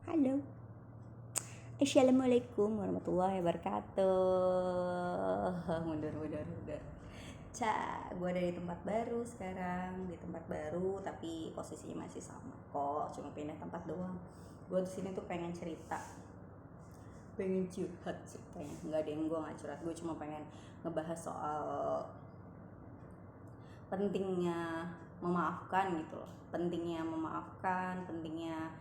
Halo. Assalamualaikum warahmatullahi wabarakatuh. Mundur. Gue ada di tempat baru sekarang, di tempat baru tapi posisinya masih sama kok, cuma pindah tempat doang. Gue di sini tuh pengen cerita, pengen curhat ceritanya. Enggak deh, gue nggak curhat, gue cuma pengen ngebahas soal pentingnya memaafkan gitu loh, pentingnya memaafkan, pentingnya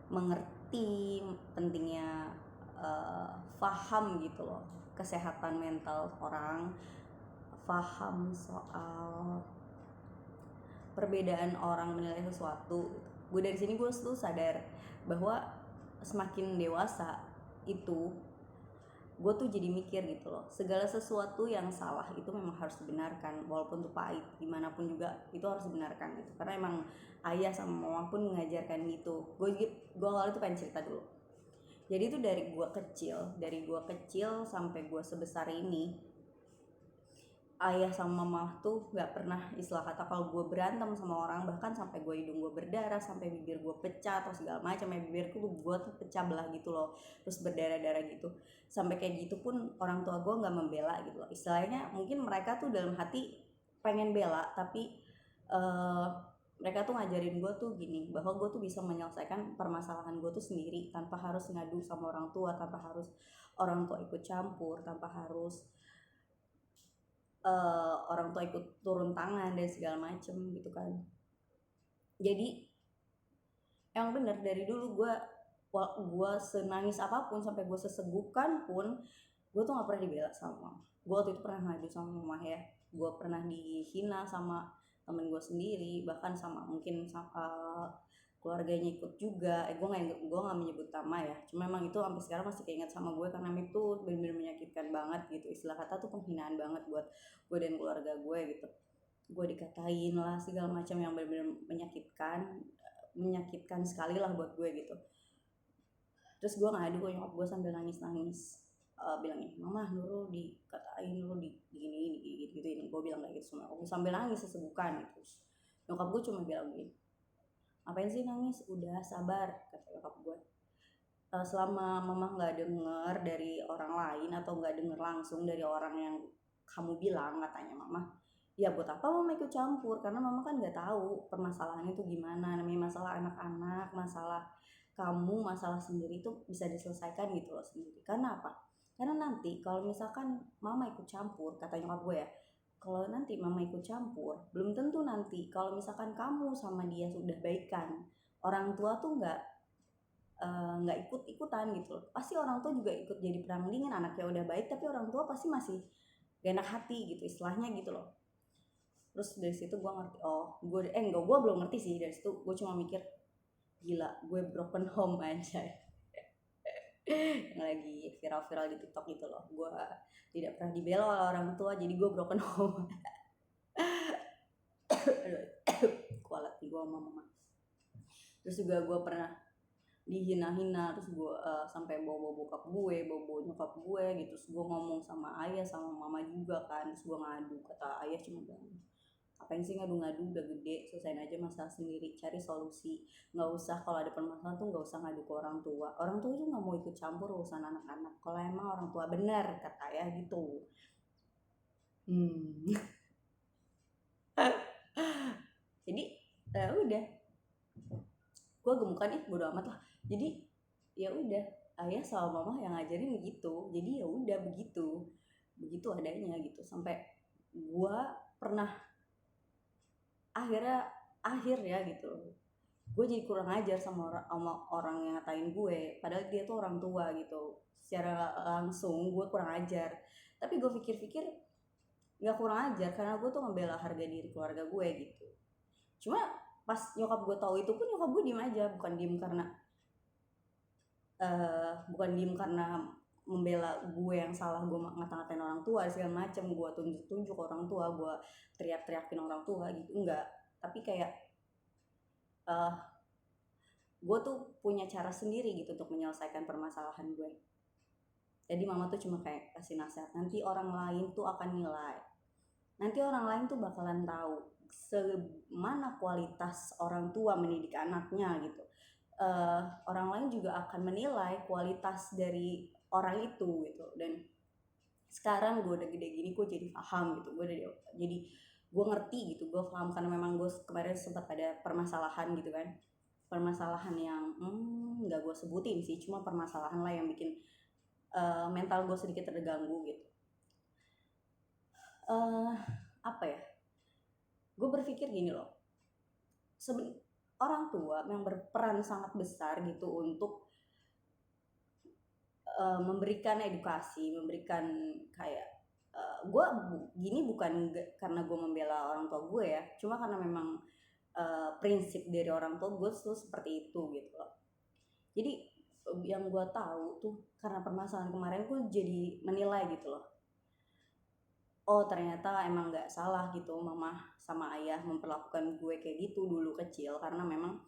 mengerti, pentingnya paham gitu loh kesehatan mental orang, paham soal perbedaan orang menilai sesuatu. Gue dari sini gue tuh sadar bahwa semakin dewasa itu gue tuh jadi mikir gitu loh, segala sesuatu yang salah itu memang harus dibenarkan walaupun tuh pahit, gimana pun juga itu harus dibenarkan gitu, karena emang ayah sama mama pun mengajarkan gitu. Gue awalnya tuh pengen cerita dulu. Jadi itu dari gue kecil sampai gue sebesar ini, ayah sama mama tuh gak pernah istilah kata kalau gue berantem sama orang, bahkan sampai gue hidung gue berdarah, sampai bibir gue pecah atau segala macam ya, bibirku gue tuh pecah belah gitu loh, terus berdarah-darah gitu. Sampai kayak gitu pun orang tua gue nggak membela gitu loh, istilahnya mungkin mereka tuh dalam hati pengen bela, tapi mereka tuh ngajarin gue tuh gini, bahwa gue tuh bisa menyelesaikan permasalahan gue tuh sendiri tanpa harus ngadu sama orang tua, tanpa harus orang tua ikut campur, tanpa harus orang tua ikut turun tangan dan segala macem gitu kan. Jadi yang bener dari dulu gue senangis apapun, sampai gue sesegukan pun, gue tuh nggak pernah dibela sama mama. Gue waktu itu pernah ngadu sama mama ya, gue pernah dihina sama temen gue sendiri, bahkan sama mungkin sama keluarganya ikut juga. Gue nggak menyebut nama ya, cuma memang itu sampai sekarang masih keinget sama gue, karena itu benar-benar menyakitkan banget gitu. Istilah kata tuh penghinaan banget buat gue dan keluarga gue gitu. Gue dikatain lah segala macam yang benar-benar menyakitkan sekali lah buat gue gitu. Terus gue ngadu ke nyokap gue sambil nangis bilangnya, mama Nurul dikatain, Nurul digini gitu ini. Gue bilang kayak gitu sama aku sambil nangis sesegukan gitu. Nyokap gue cuma bilang gini, ngapain sih nangis, udah sabar, kata nyokap gue. Selama mama nggak denger dari orang lain atau nggak denger langsung dari orang yang kamu bilang, katanya mama, ya buat apa mama ikut campur, karena mama kan nggak tahu permasalahannya itu gimana. Namanya masalah anak-anak, masalah kamu, masalah sendiri itu bisa diselesaikan gitu loh sendiri. Karena apa? Karena nanti kalau misalkan mama ikut campur, kata nyokap gue ya, kalau nanti mama ikut campur, belum tentu nanti kalau misalkan kamu sama dia sudah baikan, orang tua tuh nggak ikut-ikutan gitu loh. Pasti orang tua juga ikut jadi perang dingin, anaknya udah baik tapi orang tua pasti masih gak enak hati gitu istilahnya gitu loh. Terus dari situ gue ngerti, gue belum ngerti sih. Dari situ gue cuma mikir, gila gue broken home aja. Yang lagi viral-viral di TikTok gitu loh, gue tidak pernah dibela oleh orang tua, jadi gue broken home. Kualat gue sama mama. Terus juga gue pernah dihina-hina, terus gue sampai bawa bokap gue, bawa nyokap gue gitu. Terus gue ngomong sama ayah sama mama juga kan, terus gue ngadu. Kata ayah cuma bilang, apain sih ngadu-ngadu, udah gede, selesain aja masalah sendiri, cari solusi. Nggak usah, kalau ada permasalahan tuh nggak usah ngadu ke orang tua. Orang tua tuh nggak mau ikut campur urusan anak-anak kalau emang orang tua benar, kata ayah gitu. Jadi udah, gue gemukan bodo amat lah. Jadi ya udah, ayah sama mama yang ngajarin begitu, jadi ya udah begitu adanya gitu. Sampai gue pernah akhir ya gitu, gue jadi kurang ajar sama orang yang ngatain gue, padahal dia tuh orang tua gitu. Secara langsung gue kurang ajar, tapi gue pikir-pikir nggak kurang ajar, karena gue tuh ngebela harga diri keluarga gue gitu. Cuma pas nyokap gue tahu itu pun nyokap gue diem aja, bukan diem karena membela gue yang salah, gue ngata-ngatain orang tua segala macem, gue tunjuk-tunjuk orang tua, gue teriak-teriakin orang tua gitu, enggak. Tapi kayak gue tuh punya cara sendiri gitu untuk menyelesaikan permasalahan gue. Jadi mama tuh cuma kayak kasih nasihat, nanti orang lain tuh akan nilai, nanti orang lain tuh bakalan tahu semana kualitas orang tua mendidik anaknya gitu. orang lain juga akan menilai kualitas dari orang itu gitu. Dan sekarang gue udah gede gini gue jadi paham gitu, jadi gue ngerti gitu, gue paham karena memang gue kemarin sempat ada permasalahan gitu kan, permasalahan yang nggak gue sebutin sih, cuma permasalahan lah yang bikin mental gue sedikit terganggu gitu. Apa ya, gue berpikir gini loh, orang tua yang berperan sangat besar gitu untuk memberikan edukasi, memberikan kayak gue gini bukan karena gue membela orang tua gue ya, cuma karena memang prinsip dari orang tua gue tuh seperti itu gitu loh. Jadi yang gue tahu tuh karena permasalahan kemarin gue jadi menilai gitu loh, oh ternyata emang nggak salah gitu mama sama ayah memperlakukan gue kayak gitu dulu kecil, karena memang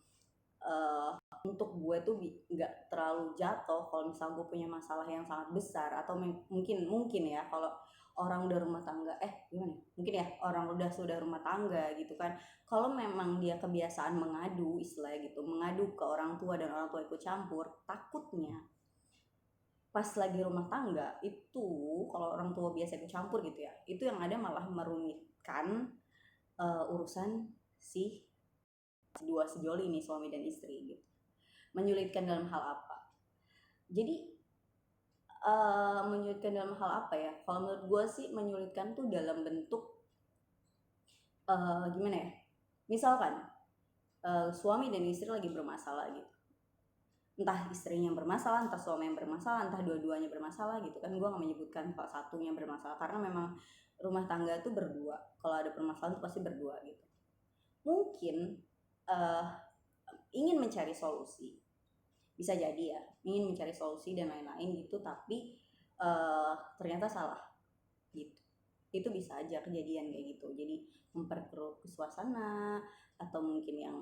untuk gue tuh nggak terlalu jatuh kalau misal gue punya masalah yang sangat besar, atau mungkin ya kalau orang udah rumah tangga gimana mungkin ya orang udah sudah rumah tangga gitu kan, kalau memang dia kebiasaan mengadu istilahnya gitu, mengadu ke orang tua dan orang tua ikut campur, takutnya pas lagi rumah tangga itu kalau orang tua biasa ikut campur gitu ya, itu yang ada malah merumitkan urusan si dua sejoli ini, suami dan istri gitu. Menyulitkan dalam hal apa? Jadi menyulitkan dalam hal apa ya? Kalau menurut gue sih menyulitkan tuh dalam bentuk gimana ya? Misalkan suami dan istri lagi bermasalah gitu. Entah istrinya yang bermasalah, entah suami yang bermasalah, entah dua-duanya bermasalah gitu kan. Gue gak menyebutkan salah satunya bermasalah karena memang rumah tangga tuh berdua. Kalau ada permasalahan tuh pasti berdua gitu. Mungkin ingin mencari solusi, bisa jadi ya, ingin mencari solusi dan lain-lain gitu, tapi ternyata salah gitu. Itu bisa aja kejadian kayak gitu, jadi memperkeruh suasana, atau mungkin yang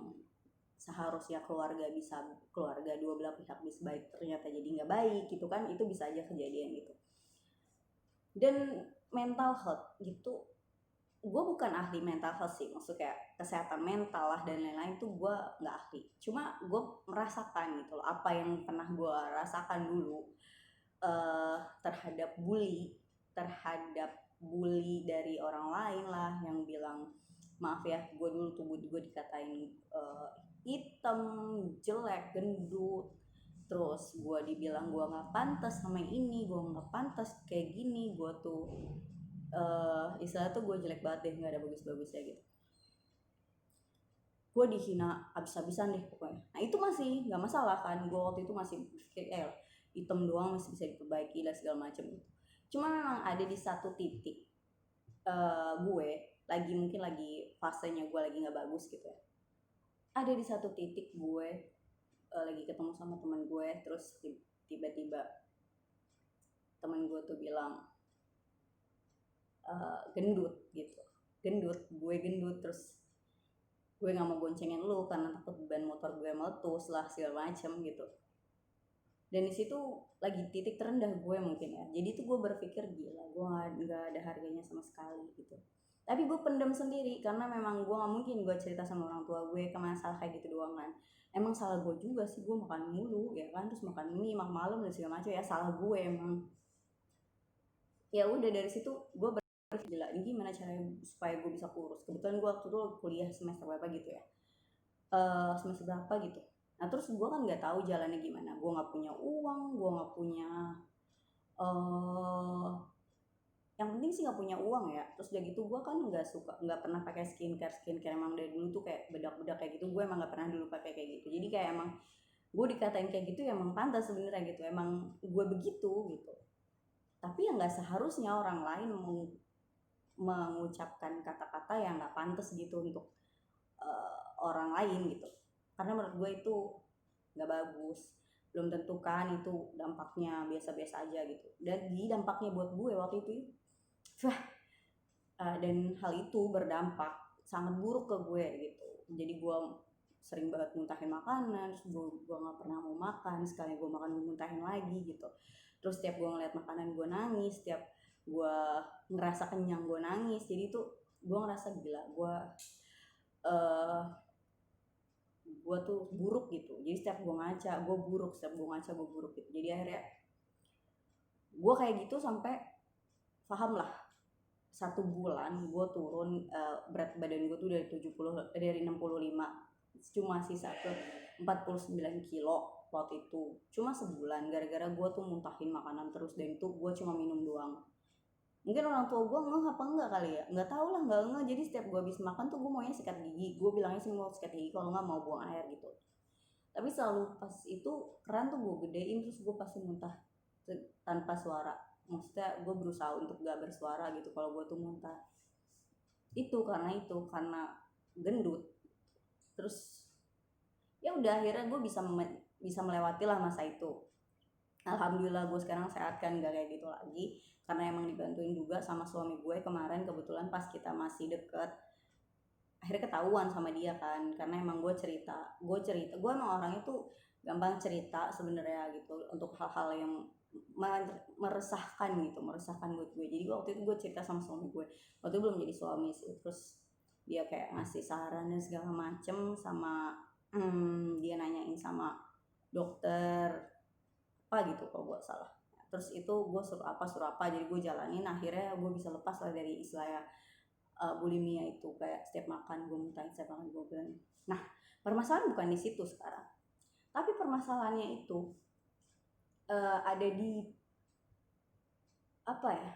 seharusnya keluarga dua belah pihak bisa baik ternyata jadi nggak baik gitu kan, itu bisa aja kejadian gitu. Dan mental health gitu, gue bukan ahli mental health sih, maksudnya kesehatan mental lah dan lain-lain tuh gue nggak ahli, cuma gue merasakan gitu loh apa yang pernah gue rasakan dulu terhadap bully dari orang lain lah, yang bilang maaf ya, gue dulu tuh gue dikatain hitam, jelek, gendut, terus gue dibilang gue nggak pantas sama ini, gue nggak pantas kayak gini, gue tuh istilah tuh gue jelek banget deh, nggak ada bagus-bagusnya gitu, gue dihina abis-abisan deh pokoknya. Nah itu masih nggak masalah kan, gue waktu itu masih pikir hitam doang masih bisa diperbaiki dan segala macam gitu. Cuma memang ada di satu titik gue mungkin lagi fasenya gue lagi nggak bagus gitu ya, ada di satu titik gue lagi ketemu sama teman gue, terus tiba-tiba teman gue tuh bilang gendut gitu, gue gendut, terus gue nggak mau boncengin lu karena takut ban motor gue meletus lah segala macem gitu. Dan di situ lagi titik terendah gue mungkin ya, jadi tuh gue berpikir gila, gue nggak ada harganya sama sekali gitu. Tapi gue pendam sendiri karena memang gue nggak mungkin gue cerita sama orang tua gue ke masalah kayak gitu doang kan. Emang salah gue juga sih, gue makan mulu ya kan, terus makan mie makan malam dan segala macam ya, salah gue emang. Ya udah dari situ gue berpikir gila, ini gimana caranya supaya gue bisa kurus. Kebetulan gue waktu itu kuliah semester berapa gitu ya, semester berapa gitu. Nah terus gue kan nggak tahu jalannya gimana, gue nggak punya uang, gue nggak punya yang penting sih nggak punya uang ya. Terus udah gitu gue kan nggak pernah pakai skincare emang dari dulu tuh kayak bedak kayak gitu, gue emang nggak pernah dulu pakai kayak gitu. Jadi kayak emang gue dikatain kayak gitu ya emang pantas sebenarnya gitu, emang gue begitu gitu. Tapi yang nggak seharusnya orang lain mengucapkan kata-kata yang nggak pantas gitu untuk orang lain gitu, karena menurut gue itu nggak bagus. Belum tentu kan itu dampaknya biasa-biasa aja gitu, dan di dampaknya buat gue waktu itu dan hal itu berdampak sangat buruk ke gue gitu. Jadi gue sering banget muntahin makanan, terus gue nggak pernah mau makan, sekali gue makan gue muntahin lagi gitu. Terus setiap gue ngeliat makanan gue nangis, setiap gue ngerasa kenyang gue nangis. Jadi tuh gue ngerasa gila, gue gue tuh buruk gitu. Jadi setiap gue ngaca gue buruk, setiap gue ngaca gue buruk gitu. Jadi akhirnya gue kayak gitu sampai paham lah 1 bulan gue turun, berat badan gue tuh dari 65 cuma sisa ke 49 kilo waktu itu. Cuma sebulan gara-gara gue tuh muntahin makanan terus, dan itu gue cuma minum doang. Mungkin orang tua gue ngeh apa enggak kali ya, nggak tahu lah, nggak ngeh. Jadi setiap gue habis makan tuh gue maunya sikat gigi, gue bilangnya sih mau sikat gigi, kalau nggak mau buang air gitu. Tapi selalu pas itu keran tuh gue gedein, terus gue pasti muntah tanpa suara. Maksudnya gue berusaha untuk gak bersuara gitu kalau gue tuh muntah. Itu karena gendut. Terus ya udah, akhirnya gue bisa melewati lah masa itu. Alhamdulillah gue sekarang sehat kan, gak kayak gitu lagi, karena emang dibantuin juga sama suami gue. Kemarin kebetulan pas kita masih deket, akhirnya ketahuan sama dia kan, karena emang gue emang orangnya tuh gampang cerita sebenarnya gitu, untuk hal-hal yang meresahkan buat gue. Jadi waktu itu gue cerita sama suami gue, waktu itu belum jadi suami sih. Terus dia kayak ngasih saran dan segala macem, sama dia nanyain sama dokter apa gitu kalau gue salah. Terus itu gue suruh apa, jadi gue jalanin. Akhirnya gue bisa lepas lah dari istilahnya bulimia itu. Kayak setiap makan gue muntahin, setiap makan gue bilang. Nah, permasalahan bukan di situ sekarang, tapi permasalahannya itu ada di apa ya,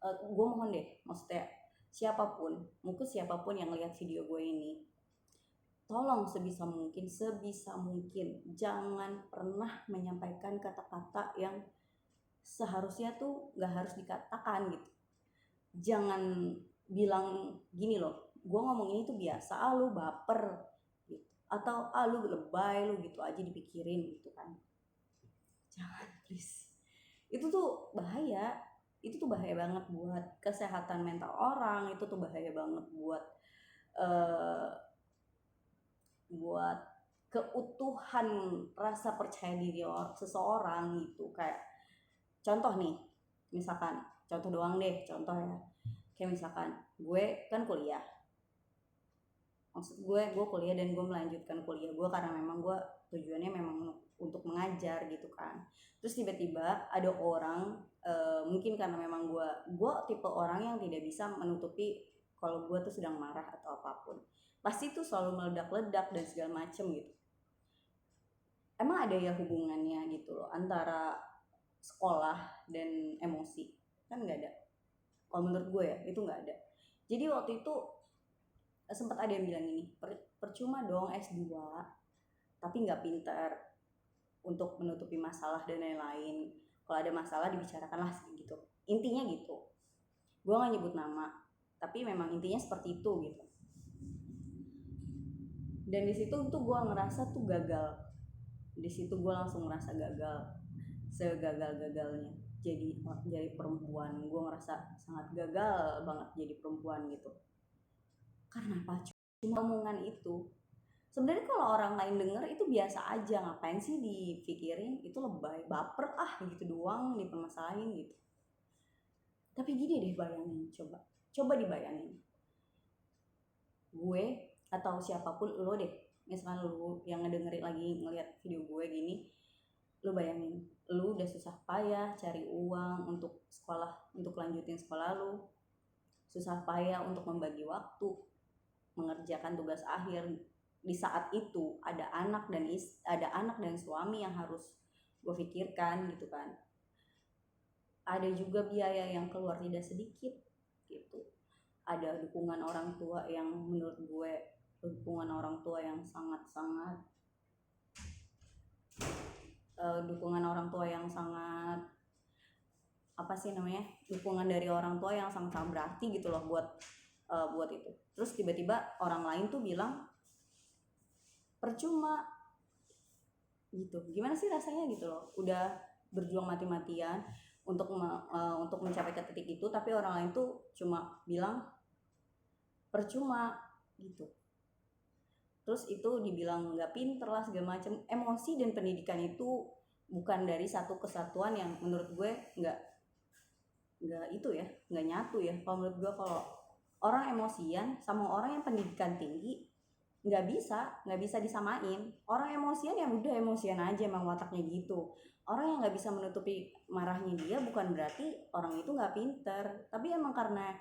gue mohon deh, maksudnya mungkin siapapun yang lihat video gue ini, tolong sebisa mungkin jangan pernah menyampaikan kata-kata yang seharusnya tuh gak harus dikatakan gitu. Jangan bilang gini loh, gue ngomong ini tuh biasa, lu baper gitu, atau lu lebay, lu gitu aja dipikirin gitu kan. Jangan, please. Itu tuh bahaya banget buat kesehatan mental orang. Itu tuh bahaya banget buat keutuhan rasa percaya diri seseorang gitu. Kayak contoh nih, misalkan contoh doang deh, contoh ya, kayak misalkan gue kan kuliah, maksud gue kuliah dan gue melanjutkan kuliah gue karena memang gue tujuannya memang untuk mengajar gitu kan. Terus tiba-tiba ada orang, mungkin karena memang gue tipe orang yang tidak bisa menutupi kalau gue tuh sedang marah atau apapun, pasti tuh selalu meledak-ledak dan segala macem gitu. Emang ada ya hubungannya gitu loh antara sekolah dan emosi? Kan nggak ada. Kalau menurut gue ya itu nggak ada. Jadi waktu itu sempat ada yang bilang gini, percuma dong S2 tapi nggak pintar untuk menutupi masalah dan lain-lain. Kalau ada masalah dibicarakanlah gitu. Intinya gitu. Gue nggak nyebut nama, tapi memang intinya seperti itu gitu. Dan di situ tuh gue ngerasa tuh gagal. Di situ gue langsung ngerasa gagal, segagal-gagalnya jadi perempuan. Gue ngerasa sangat gagal banget jadi perempuan gitu. Karena apa? Cuma omongan itu. Sebenarnya kalau orang lain denger itu biasa aja, ngapain sih dipikirin, itu lebay, baper gitu doang dipermasalahin gitu. Tapi gini deh, bayangin, coba dibayangin, gue atau siapapun, lo deh, misalkan lo yang ngedengerin lagi ngeliat video gue gini, lo bayangin, lo udah susah payah cari uang untuk sekolah, untuk lanjutin sekolah lo, susah payah untuk membagi waktu, mengerjakan tugas akhir. Di saat itu ada anak dan suami yang harus gue pikirkan gitu kan. Ada juga biaya yang keluar tidak sedikit gitu. Ada dukungan orang tua yang menurut gue sangat-sangat dukungan dari orang tua yang sangat berarti gitu loh buat itu. Terus tiba-tiba orang lain tuh bilang percuma gitu. Gimana sih rasanya gitu loh, udah berjuang mati-matian untuk mencapai ke titik itu, tapi orang lain tuh cuma bilang percuma gitu. Terus itu dibilang nggak pinter lah segala macam. Emosi dan pendidikan itu bukan dari satu kesatuan yang menurut gue nggak itu ya, nggak nyatu ya. Kalau menurut gue, kalau orang emosian sama orang yang pendidikan tinggi nggak bisa disamain. Orang emosian ya udah emosian aja, emang wataknya gitu. Orang yang nggak bisa menutupi marahnya dia bukan berarti orang itu nggak pinter, tapi emang karena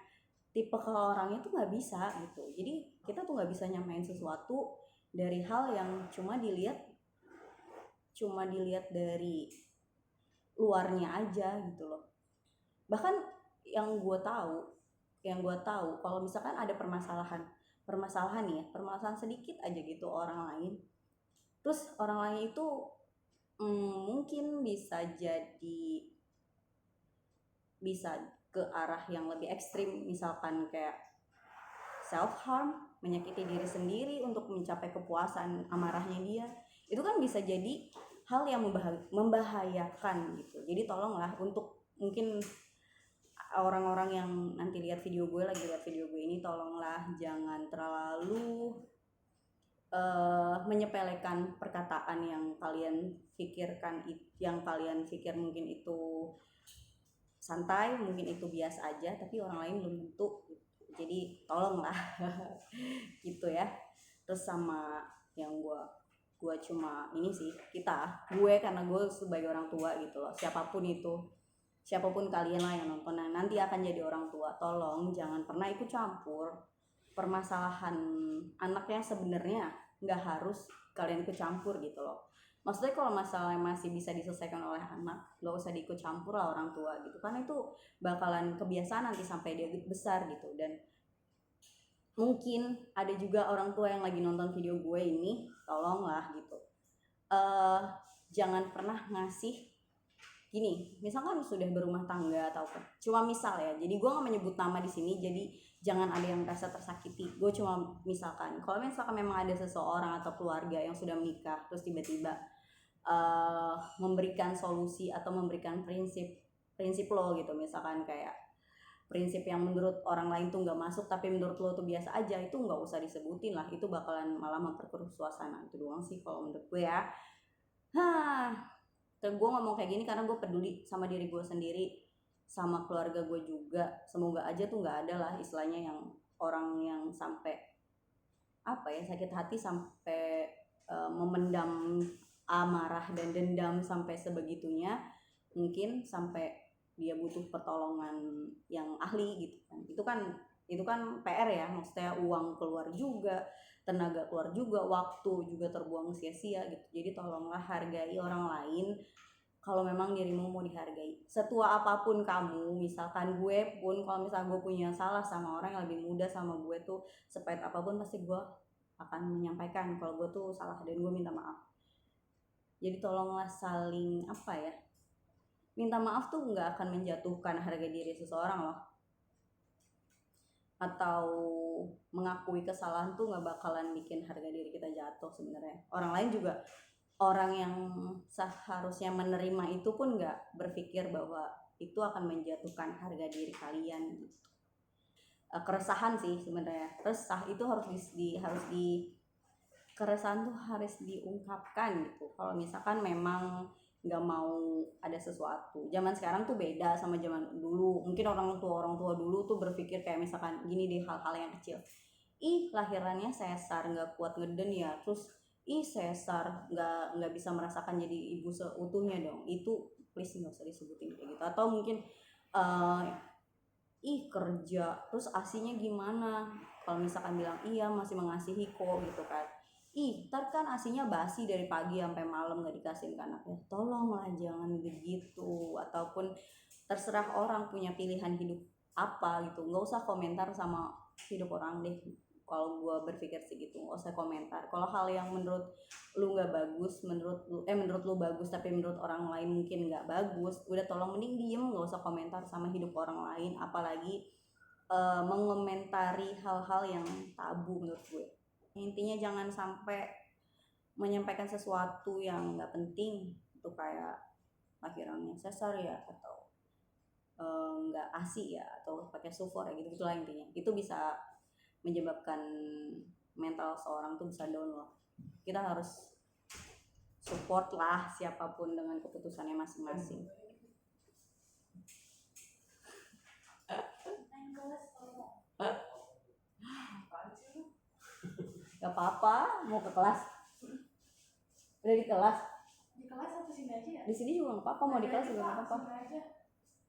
tipe ke orangnya tuh nggak bisa gitu. Jadi kita tuh nggak bisa nyamain sesuatu dari hal yang cuma dilihat dari luarnya aja gitu loh. Bahkan yang gue tahu kalau misalkan ada permasalahan nih ya, permasalahan sedikit aja gitu orang lain, terus orang lain itu mungkin bisa ke arah yang lebih ekstrim, misalkan kayak self harm, menyakiti diri sendiri untuk mencapai kepuasan amarahnya dia. Itu kan bisa jadi hal yang membahayakan gitu. Jadi tolonglah, untuk mungkin orang-orang yang nanti lihat video gue ini, tolonglah jangan terlalu menyepelekan perkataan yang kalian pikir mungkin itu santai, mungkin itu biasa aja, tapi orang lain belum tentu. Jadi tolonglah gitu ya. Terus sama yang gue cuma ini sih, karena gue sebagai orang tua gitu loh, siapapun kalian lah yang nonton nanti akan jadi orang tua, tolong jangan pernah ikut campur permasalahan anaknya. Sebenarnya nggak harus kalian ikut campur gitu loh. Maksudnya kalau masalah masih bisa diselesaikan oleh anak, nggak usah diikut campur lah orang tua gitu, karena itu bakalan kebiasaan nanti sampai dia besar gitu. Dan mungkin ada juga orang tua yang lagi nonton video gue ini, tolonglah gitu, jangan pernah ngasih gini, misalkan sudah berumah tangga atau apa, cuma misal ya, jadi gue nggak menyebut nama di sini, jadi jangan ada yang merasa tersakiti. Gue cuma misalkan, kalau misalkan memang ada seseorang atau keluarga yang sudah menikah terus tiba-tiba memberikan solusi atau memberikan prinsip lo gitu, misalkan kayak prinsip yang menurut orang lain tuh nggak masuk tapi menurut lo tuh biasa aja, itu nggak usah disebutin lah, itu bakalan malah memperkeruh suasana. Itu doang sih kalau menurut gue ya. Gue ngomong kayak gini karena gue peduli sama diri gue sendiri, sama keluarga gue juga. Semoga aja tuh nggak ada lah istilahnya yang orang yang sampai sakit hati sampai memendam amarah dan dendam sampai sebegitunya, mungkin sampai dia butuh pertolongan yang ahli gitu kan. Itu kan PR ya, maksudnya uang keluar juga, tenaga keluar juga, waktu juga terbuang sia-sia gitu. Jadi tolonglah hargai orang lain kalau memang dirimu mau dihargai. Setua apapun kamu, misalkan gue pun kalau misalnya gue punya salah sama orang yang lebih muda sama gue tuh, sepahit apapun pasti gue akan menyampaikan kalau gue tuh salah dan gue minta maaf. Jadi tolonglah saling minta maaf tuh nggak akan menjatuhkan harga diri seseorang loh, atau mengakui kesalahan tuh nggak bakalan bikin harga diri kita jatuh sebenarnya. Orang lain juga, orang yang seharusnya menerima itu pun nggak berpikir bahwa itu akan menjatuhkan harga diri kalian gitu. Keresahan sih sebenarnya, resah itu keresahan tuh harus diungkapkan gitu. Kalau misalkan memang nggak mau ada sesuatu. Zaman sekarang tuh beda sama zaman dulu. Mungkin orang tua dulu tuh berpikir kayak misalkan gini deh, hal-hal yang kecil, lahirannya sesar nggak kuat ngeden ya, terus sesar nggak bisa merasakan jadi ibu seutuhnya dong. Itu please nggak usah disebutin kayak gitu. Atau mungkin kerja terus asinya gimana, kalau misalkan bilang iya masih mengasihi kok gitu kan, ntar kan asinya basi dari pagi sampai malam nggak dikasihin ke anaknya. Tolonglah jangan begitu. Ataupun terserah orang punya pilihan hidup apa gitu, nggak usah komentar sama hidup orang deh. Kalau gue berpikir sih gitu, nggak usah komentar. Kalau hal yang menurut lu nggak bagus, menurut lu bagus tapi menurut orang lain mungkin nggak bagus, udah tolong mending diem, nggak usah komentar sama hidup orang lain, apalagi mengomentari hal-hal yang tabu menurut gue. Intinya jangan sampai menyampaikan sesuatu yang nggak penting, itu kayak lahirannya sesar ya, atau nggak ASI ya, atau pakai sulfur ya gitu gitulah. Intinya itu bisa menyebabkan mental seorang tuh bisa down loh. Kita harus support lah siapapun dengan keputusannya masing-masing. Gak apa-apa, mau ke kelas. Udah di kelas. Di kelas atau sini aja ya? Di sini juga nggak apa-apa, mau di kelas juga nggak apa-apa. Sini aja.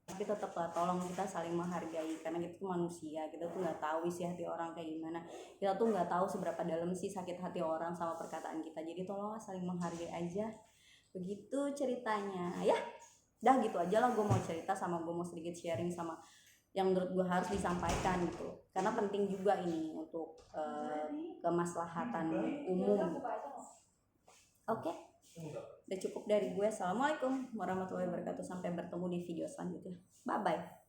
Tapi tetaplah tolong kita saling menghargai, karena kita tuh manusia, kita tuh nggak tahu isi hati orang kayak gimana, kita tuh nggak tahu seberapa dalam sih sakit hati orang sama perkataan kita. Jadi tolonglah saling menghargai aja. Begitu ceritanya ya. Dah gitu aja lah gue mau cerita, sama gue mau sedikit sharing sama yang menurut gue harus disampaikan gitu, karena penting juga ini untuk kemaslahatan umum. Oke, udah cukup dari gue. Assalamualaikum warahmatullahi wabarakatuh. Sampai bertemu di video selanjutnya. Bye bye.